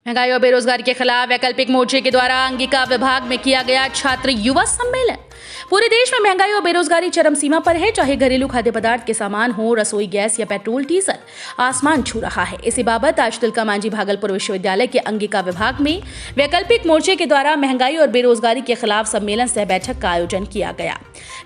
महंगाई और बेरोजगारी के खिलाफ वैकल्पिक मोर्चे के द्वारा अंगिका विभाग में किया गया छात्र युवा सम्मेलन। पूरे देश में महंगाई और बेरोजगारी चरम सीमा पर है। चाहे घरेलू खाद्य पदार्थ के सामान हो, रसोई गैस या पेट्रोल डीजल, आसमान छू रहा है। इसी बाबत आज तिलका मांझी भागलपुर विश्वविद्यालय के अंगिका विभाग में वैकल्पिक मोर्चे के द्वारा महंगाई और बेरोजगारी के खिलाफ सम्मेलन सह बैठक का आयोजन किया गया।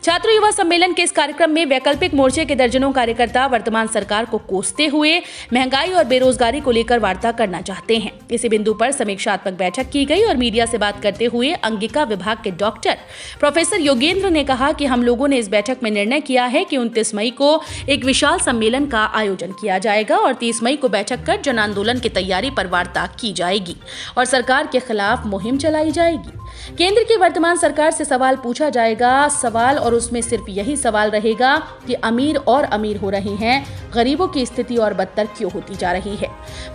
छात्र युवा सम्मेलन के इस कार्यक्रम में वैकल्पिक मोर्चे के दर्जनों कार्यकर्ता वर्तमान सरकार को कोसते हुए महंगाई और बेरोजगारी को लेकर वार्ता करना चाहते हैं। इसी बिंदु पर समीक्षात्मक बैठक की गई और मीडिया से बात करते हुए अंगिका विभाग के डॉक्टर प्रोफेसर योगेंद्र ने कहा कि हम लोगों ने इस बैठक में निर्णय किया है कि 29 मई को एक विशाल सम्मेलन का आयोजन किया जाएगा और 30 मई को बैठक कर जन आंदोलन की तैयारी पर वार्ता की जाएगी और सरकार के खिलाफ मुहिम चलाई जाएगी। केंद्र की वर्तमान सरकार से सवाल पूछा जाएगा, सवाल और उसमें सिर्फ यही सवाल रहेगा कि अमीर और अमीर हो रहे हैं, गरीबों की स्थिति और बदतर क्यों होती जा रही है।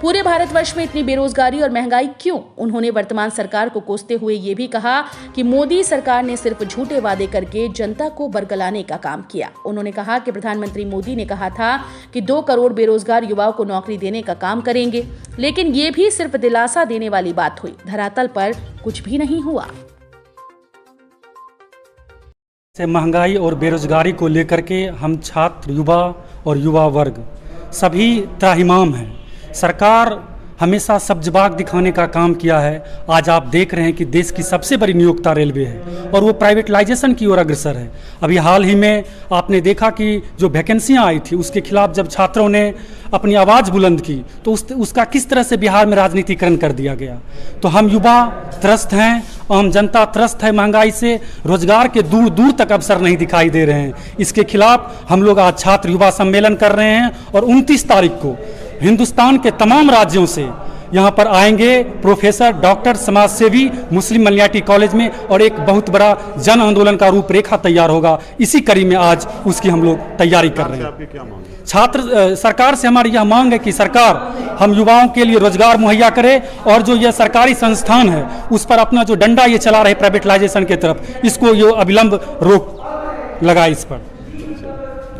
पूरे भारतवर्ष में इतनी बेरोजगारी और महंगाई क्यों। उन्होंने वर्तमान सरकार को कोसते हुए ये भी कहा कि मोदी सरकार ने सिर्फ झूठे वादे करके जनता को बरगलाने का काम किया। उन्होंने कहा कि प्रधानमंत्री मोदी ने कहा था कि 2 करोड़ बेरोजगार युवाओं को नौकरी देने का काम करेंगे, लेकिन ये भी सिर्फ दिलासा देने वाली बात हुई, धरातल पर कुछ भी नहीं हुआ। महंगाई और बेरोजगारी को लेकर के हम छात्र, युवा और युवा वर्ग सभी त्राहिमाम हैं। सरकार हमेशा सब्जबाग दिखाने का काम किया है। आज आप देख रहे हैं कि देश की सबसे बड़ी नियोक्ता रेलवे है और वो प्राइवेटाइजेशन की ओर अग्रसर है। अभी हाल ही में आपने देखा कि जो वैकेंसियां आई थी उसके खिलाफ जब छात्रों ने अपनी आवाज़ बुलंद की तो उसका किस तरह से बिहार में राजनीतिकरण कर दिया गया। तो हम युवा त्रस्त हैं, आम जनता त्रस्त है महंगाई से, रोजगार के दूर दूर तक अवसर नहीं दिखाई दे रहे हैं। इसके खिलाफ हम लोग आज छात्र युवा सम्मेलन कर रहे हैं और 29 तारीख को हिंदुस्तान के तमाम राज्यों से यहाँ पर आएंगे प्रोफेसर, डॉक्टर, समाजसेवी मुस्लिम मलियाटी कॉलेज में और एक बहुत बड़ा जन आंदोलन का रूपरेखा तैयार होगा। इसी कड़ी में आज उसकी हम लोग तैयारी कर रहे हैं। छात्र सरकार से हमारी यह मांग है कि सरकार हम युवाओं के लिए रोजगार मुहैया करे और जो यह सरकारी संस्थान है उस पर अपना जो डंडा ये चला रहे प्राइवेटाइजेशन की तरफ, इसको ये अविलंब रोक लगाए। इस पर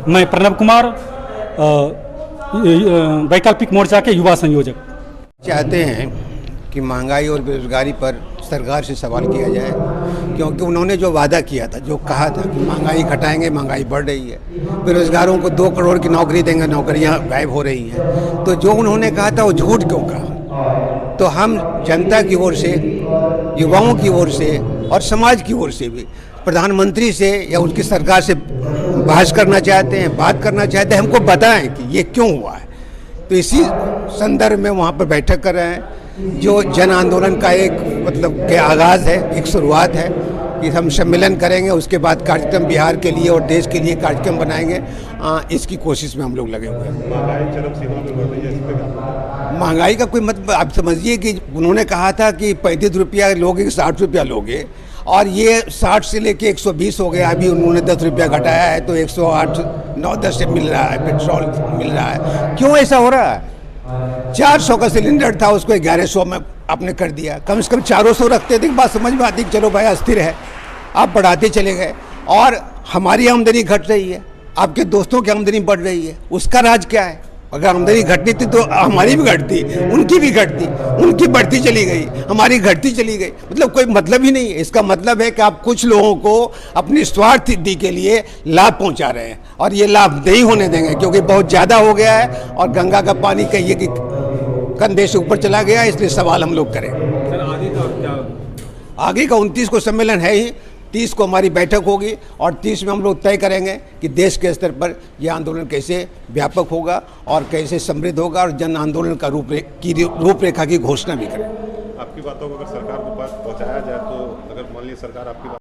मैं प्रणव कुमार, वैकल्पिक मोर्चा के युवा संयोजक, चाहते हैं कि महंगाई और बेरोजगारी पर सरकार से सवाल किया जाए, क्योंकि उन्होंने जो वादा किया था, जो कहा था कि महंगाई घटाएंगे, महंगाई बढ़ रही है, बेरोजगारों को 2 करोड़ की नौकरी देंगे, नौकरियां गायब हो रही हैं। तो जो उन्होंने कहा था वो झूठ क्यों कहा। तो हम जनता की ओर से, युवाओं की ओर से और समाज की ओर से भी प्रधानमंत्री से या उनकी सरकार से बहस करना चाहते हैं, बात करना चाहते हैं, हमको बताएं कि ये क्यों हुआ है। तो इसी संदर्भ में वहाँ पर बैठक कर रहे हैं। जो जन आंदोलन का एक मतलब के आगाज़ है, एक शुरुआत है कि हम सम्मेलन करेंगे, उसके बाद कार्यक्रम बिहार के लिए और देश के लिए कार्यक्रम बनाएंगे। इसकी कोशिश में हम लोग लगे हुए हैं। महंगाई का कोई मतलब आप समझिए कि उन्होंने कहा था कि 35 रुपया लोगे, 60 रुपया लोगे, और ये 60 से लेके 120 हो गया। अभी उन्होंने 10 रुपया घटाया है तो 108, 9, 10 से मिल रहा है, पेट्रोल मिल रहा है। क्यों ऐसा हो रहा है। 400 का सिलेंडर था, उसको 1100 में आपने कर दिया। कम से कम 400 रखते थे, बात समझ में आती कि चलो भाई अस्थिर है, आप बढ़ाते चले गए और हमारी आमदनी घट रही है, आपके दोस्तों की आमदनी बढ़ रही है। उसका राज क्या है। अगर आमदनी घटती थी तो हमारी भी घटती, उनकी भी घटती, उनकी बढ़ती चली गई, हमारी घटती चली गई। मतलब कोई मतलब ही नहीं है। इसका मतलब है कि आप कुछ लोगों को अपनी स्वार्थ सिद्धि के लिए लाभ पहुंचा रहे हैं और ये लाभ नहीं होने देंगे, क्योंकि बहुत ज़्यादा हो गया है और गंगा का पानी कहिए कि कंधे से ऊपर चला गया। इसलिए सवाल हम लोग करें। आगे का 29 को सम्मेलन है ही, 30 को हमारी बैठक होगी और 30 में हम लोग तय करेंगे कि देश के स्तर पर यह आंदोलन कैसे व्यापक होगा और कैसे समृद्ध होगा और जन आंदोलन का रूपरेखा की घोषणा भी करें। आपकी बातों को अगर सरकार को पास पहुंचाया जाए तो अगर मान लीजिए सरकार आपकी